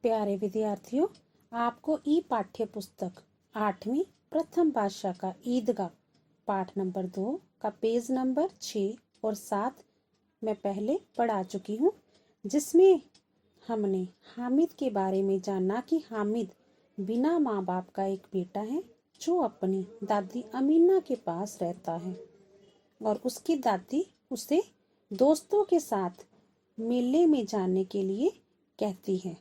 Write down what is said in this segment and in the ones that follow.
प्यारे विद्यार्थियों, आपको ई पाठ्य पुस्तक 8वीं प्रथम भाषा का ईदगाह पाठ नंबर 2 का पेज नंबर 6 और 7 मैं पहले पढ़ा चुकी हूँ, जिसमें हमने हामिद के बारे में जाना कि हामिद बिना माँ बाप का एक बेटा है जो अपनी दादी अमीना के पास रहता है और उसकी दादी उसे दोस्तों के साथ मेले में जाने के लिए कहती है।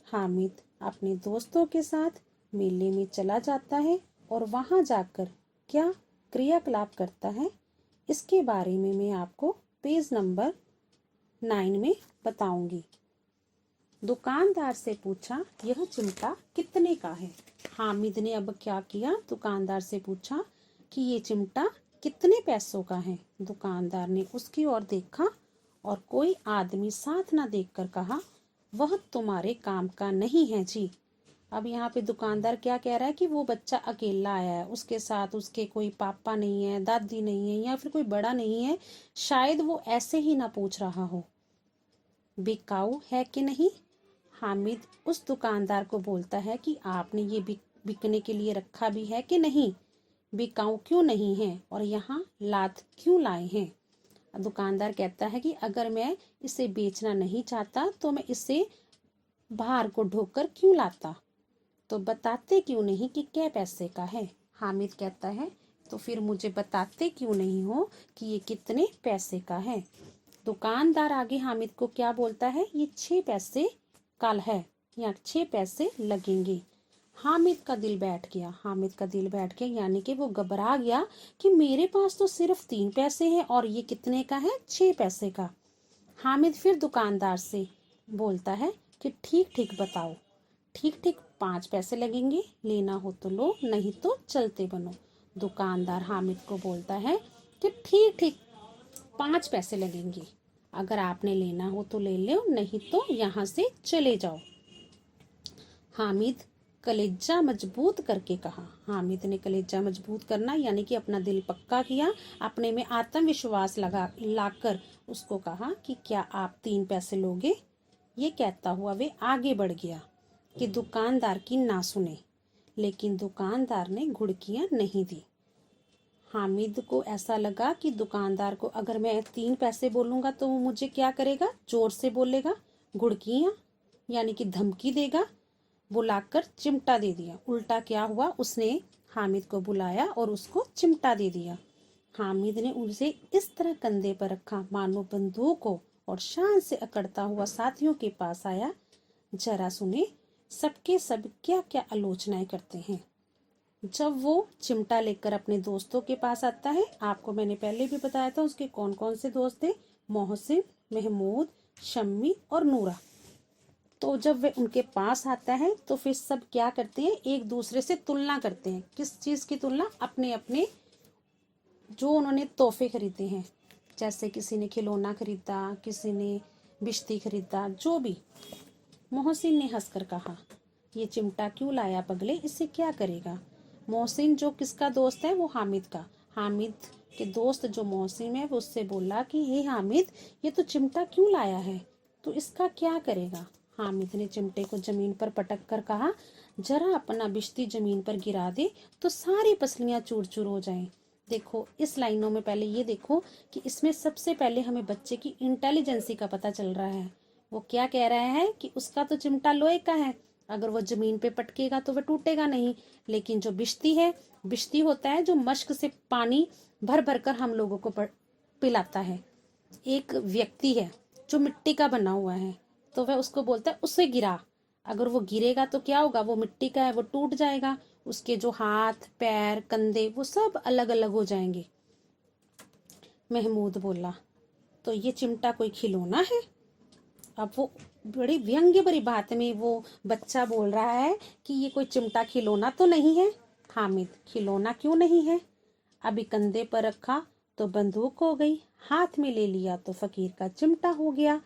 हामिद अपने दोस्तों के साथ मेले में चला जाता है और वहां जाकर क्या क्रियाकलाप करता है, इसके बारे में मैं आपको पेज नंबर 9 में बताऊंगी। दुकानदार से पूछा, यह चिमटा कितने का है। हामिद ने अब क्या किया, दुकानदार से पूछा कि ये चिमटा कितने पैसों का है। दुकानदार ने उसकी ओर देखा और कोई आदमी साथ ना देखकर कहा, वह तुम्हारे काम का नहीं है जी। अब यहाँ पे दुकानदार क्या कह रहा है कि वो बच्चा अकेला आया है, उसके साथ उसके कोई पापा नहीं है, दादी नहीं है या फिर कोई बड़ा नहीं है। शायद वो ऐसे ही ना पूछ रहा हो, बिकाऊ है कि नहीं। हामिद उस दुकानदार को बोलता है कि आपने ये बिकने के लिए रखा भी है कि नहीं, बिकाऊ क्यों नहीं है और यहाँ लाद क्यों लाए हैं। दुकानदार कहता है कि अगर मैं इसे बेचना नहीं चाहता तो मैं इसे बाहर को ढोकर क्यों लाता, तो बताते क्यों नहीं कि क्या पैसे का है। हामिद कहता है तो फिर मुझे बताते क्यों नहीं हो कि ये कितने पैसे का है। दुकानदार आगे हामिद को क्या बोलता है, ये 6 पैसे का है या 6 पैसे लगेंगे। हामिद का दिल बैठ गया, यानी कि वो घबरा गया कि मेरे पास तो सिर्फ 3 पैसे हैं और ये कितने का है, 6 पैसे का। हामिद फिर दुकानदार से बोलता है कि ठीक ठीक बताओ, ठीक ठीक 5 पैसे लगेंगे, लेना हो तो लो, नहीं तो चलते बनो। दुकानदार हामिद को बोलता है कि ठीक ठीक 5 पैसे लगेंगे, अगर आपने लेना हो तो ले लो, नहीं तो यहाँ से चले जाओ। हामिद कलेजा मजबूत करके कहा। हामिद ने कलेजा मजबूत करना यानी कि अपना दिल पक्का किया, अपने में आत्मविश्वास लाकर उसको कहा कि क्या आप 3 पैसे लोगे। ये कहता हुआ वे आगे बढ़ गया कि दुकानदार की ना सुने, लेकिन दुकानदार ने घुड़कियां नहीं दी। हामिद को ऐसा लगा कि दुकानदार को अगर मैं 3 पैसे बोलूंगा तो वो मुझे क्या करेगा, जोर से बोलेगा, घुड़कियां यानी कि धमकी देगा। बुलाकर चिमटा दे दिया। उल्टा क्या हुआ, उसने हामिद को बुलाया और उसको चिमटा दे दिया। हामिद ने उसे इस तरह कंधे पर रखा मानो बंदूक को और शान से अकड़ता हुआ साथियों के पास आया। जरा सुने सबके सब क्या क्या आलोचनाएं करते हैं। जब वो चिमटा लेकर अपने दोस्तों के पास आता है, आपको मैंने पहले भी बताया था उसके कौन कौन से दोस्त थे, मोहसिन, महमूद, शम्मी और नूरा। तो जब वे उनके पास आता है तो फिर सब क्या करते हैं, एक दूसरे से तुलना करते हैं। किस चीज की तुलना, अपने अपने जो उन्होंने तोहफे खरीदे हैं, जैसे किसी ने खिलौना खरीदा, किसी ने बिश्ती खरीदा, जो भी। मोहसिन ने हंसकर कहा, ये चिमटा क्यों लाया पगले, इससे क्या करेगा। मोहसिन जो किसका दोस्त है, वो हामिद का। हामिद के दोस्त जो मोहसिन है वो उससे बोला कि हे हामिद, ये तो चिमटा क्यों लाया है, तो इसका क्या करेगा। हामिद ने चिमटे को जमीन पर पटक कर कहा, जरा अपना बिश्ती जमीन पर गिरा दे तो सारी पसलियां चूर चूर हो जाएं। देखो इस लाइनों में पहले ये देखो कि इसमें सबसे पहले हमें बच्चे की इंटेलिजेंसी का पता चल रहा है। वो क्या कह रहा है कि उसका तो चिमटा लोहे का है, अगर वो जमीन पे पटकेगा तो वह टूटेगा नहीं, लेकिन जो बिश्ती है, बिश्ती होता है जो मश्क से पानी भर भर कर हम लोगों को पिलाता है। एक व्यक्ति है जो मिट्टी का बना हुआ है, तो वह उसको बोलता है उसे गिरा, अगर वो गिरेगा तो क्या होगा, वो मिट्टी का है, वो टूट जाएगा, उसके जो हाथ पैर कंधे वो सब अलग अलग हो जाएंगे। महमूद बोला, तो ये चिमटा कोई खिलौना है। अब वो बड़ी व्यंग्य भरी बात में वो बच्चा बोल रहा है कि ये कोई चिमटा खिलौना तो नहीं है। हामिद, खिलौना क्यों नहीं है, अभी कंधे पर रखा तो बंदूक हो गई, हाथ में ले लिया तो फकीर का चिमटा हो गया,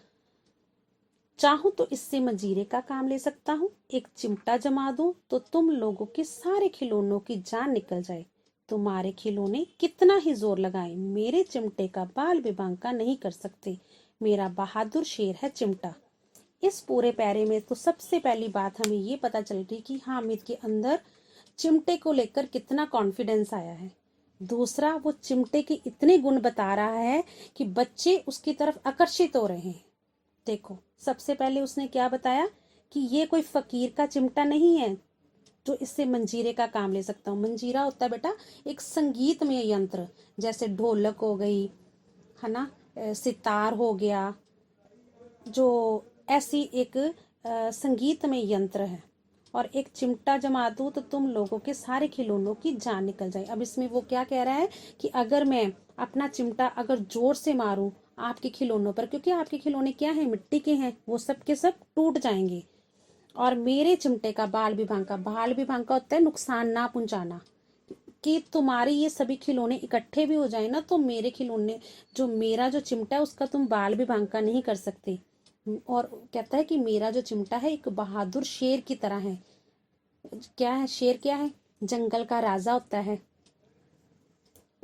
चाहूं तो इससे मंजीरे का काम ले सकता हूँ, एक चिमटा जमा दूं तो तुम लोगों के सारे खिलौनों की जान निकल जाए। तुम्हारे खिलौने कितना ही जोर लगाए, मेरे चिमटे का बाल भी बांका नहीं कर सकते। मेरा बहादुर शेर है चिमटा। इस पूरे पैरे में तो सबसे पहली बात हमें ये पता चल रही कि हामिद के अंदर चिमटे को लेकर कितना कॉन्फिडेंस आया है। दूसरा, वो चिमटे के इतने गुण बता रहा है कि बच्चे उसकी तरफ आकर्षित हो रहे हैं। देखो, सबसे पहले उसने क्या बताया कि ये कोई फकीर का चिमटा नहीं है जो इससे मंजीरे का काम ले सकता हूँ। मंजीरा होता है बेटा एक संगीतमय यंत्र, जैसे ढोलक हो गई, है ना, सितार हो गया, जो ऐसी एक संगीतमय यंत्र है। और एक चिमटा जमा दूं तो तुम लोगों के सारे खिलौनों की जान निकल जाए। अब इसमें वो क्या कह रहा है कि अगर मैं अपना चिमटा अगर जोर से मारूं आपके खिलौनों पर, क्योंकि आपके खिलौने क्या हैं, मिट्टी के हैं, वो सब के सब टूट जाएंगे। और मेरे चिमटे का बाल विभाग का होता है नुकसान ना पहुंचाना, कि तुम्हारे ये सभी खिलौने इकट्ठे भी हो जाए ना तो मेरे खिलौने, जो मेरा जो चिमटा है उसका तुम बाल विभाग का नहीं कर सकते। और कहता है कि मेरा जो चिमटा है एक बहादुर शेर की तरह है। क्या है शेर? क्या है? जंगल का राजा होता है।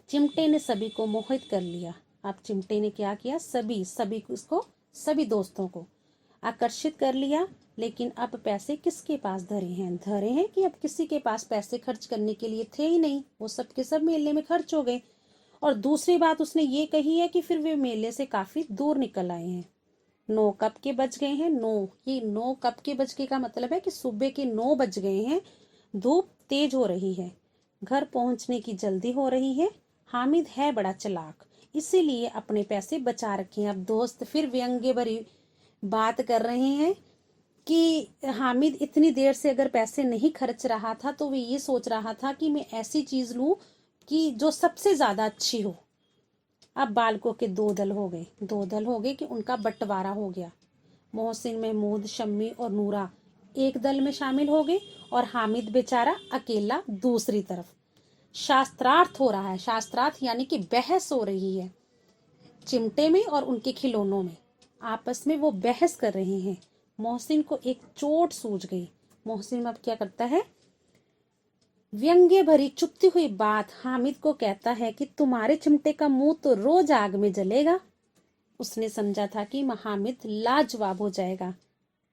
चिमटे ने सभी को मोहित कर लिया। अब चिमटे ने क्या किया, सभी दोस्तों को आकर्षित कर लिया। लेकिन अब पैसे किसके पास धरे हैं कि अब किसी के पास पैसे खर्च करने के लिए थे ही नहीं, वो सब के सब मेले में खर्च हो गए। और दूसरी बात उसने ये कही है कि फिर वे मेले से काफी दूर निकल आए हैं। 9 कब के बज गए हैं? 9 कब के बज गए का मतलब है कि सुबह के 9 बज गए हैं। धूप तेज हो रही है, घर पहुंचने की जल्दी हो रही है। हामिद है बड़ा चालाक, इसीलिए अपने पैसे बचा रखे हैं। अब दोस्त फिर व्यंग्य भरी बात कर रहे हैं कि हामिद इतनी देर से अगर पैसे नहीं खर्च रहा था तो वे ये सोच रहा था कि मैं ऐसी चीज लूं कि जो सबसे ज्यादा अच्छी हो। अब बालकों के दो दल हो गए कि उनका बंटवारा हो गया। मोहसिन, महमूद, शम्मी और नूरा एक दल में शामिल हो गए और हामिद बेचारा अकेला दूसरी तरफ। शास्त्रार्थ हो रहा है, शास्त्रार्थ यानी कि बहस हो रही है चिमटे में और उनके खिलौनों में। आपस में वो बहस कर रहे हैं। मोहसिन को एक चोट सूझ गई। मोहसिन अब क्या करता है, व्यंग्य भरी चुपती हुई बात हामिद को कहता है कि तुम्हारे चिमटे का मुंह तो रोज आग में जलेगा। उसने समझा था कि हामिद लाजवाब हो जाएगा।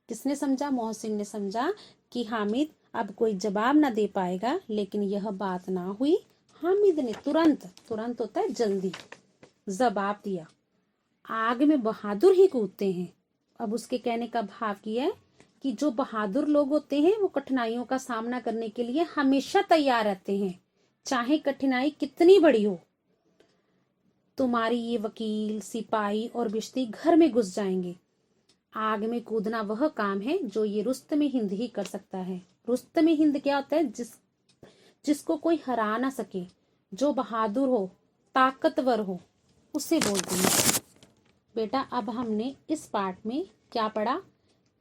किसने समझा? मोहसिन ने समझा कि हामिद अब कोई जवाब ना दे पाएगा। लेकिन यह बात ना हुई। हामिद ने तुरंत होता है जल्दी, जवाब दिया। आग में बहादुर ही कूदते हैं। अब उसके कहने का भाव किया है कि जो बहादुर लोग होते हैं वो कठिनाइयों का सामना करने के लिए हमेशा तैयार रहते हैं, चाहे कठिनाई कितनी बड़ी हो। तुम्हारी ये वकील, सिपाही और बिश्ती घर में घुस जाएंगे। आग में कूदना वह काम है जो ये रुस्तमे हिंद ही कर सकता है। रुस्तमे हिंद क्या होता है? जिसको कोई हरा ना सके, जो बहादुर हो, ताकतवर हो, उसे बोलते हैं। बेटा अब हमने इस पाठ में क्या पढ़ा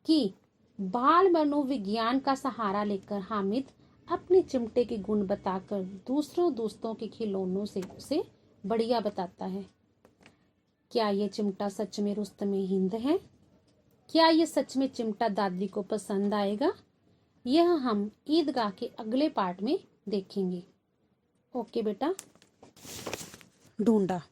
कि बाल मनोविज्ञान का सहारा लेकर हामिद अपने चिमटे के गुण बताकर दूसरों दोस्तों के खिलौनों से उसे बढ़िया बताता है। क्या ये चिमटा सच में रुस्तमे हिंद है? क्या ये सच में चिमटा दादी को पसंद आएगा? यह हम ईदगाह के अगले पार्ट में देखेंगे। ओके बेटा, ढूंढा।